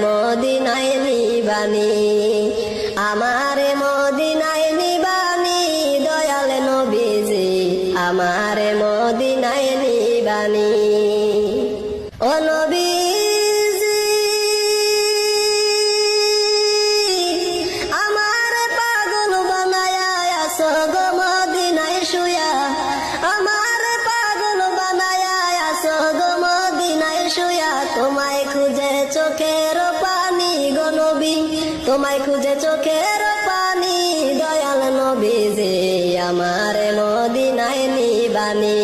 মদিনায় নিবানি, আমারে মদিনায় নিবানি, দয়াল নবীজি আমারে মদিনায় নিবানি। ও নবীজি আমার পাগল বানায়া আছো গো মদিনায় শুয়া, আমার পাগল বানায়া আছো গো মদিনায় শুয়া, তোমায় খুঁজে চোখের পানি গো নবী, তোমায় খুঁজে চোখের পানি, দয়াল নবীজি আমারে মদিনায় নিবানি।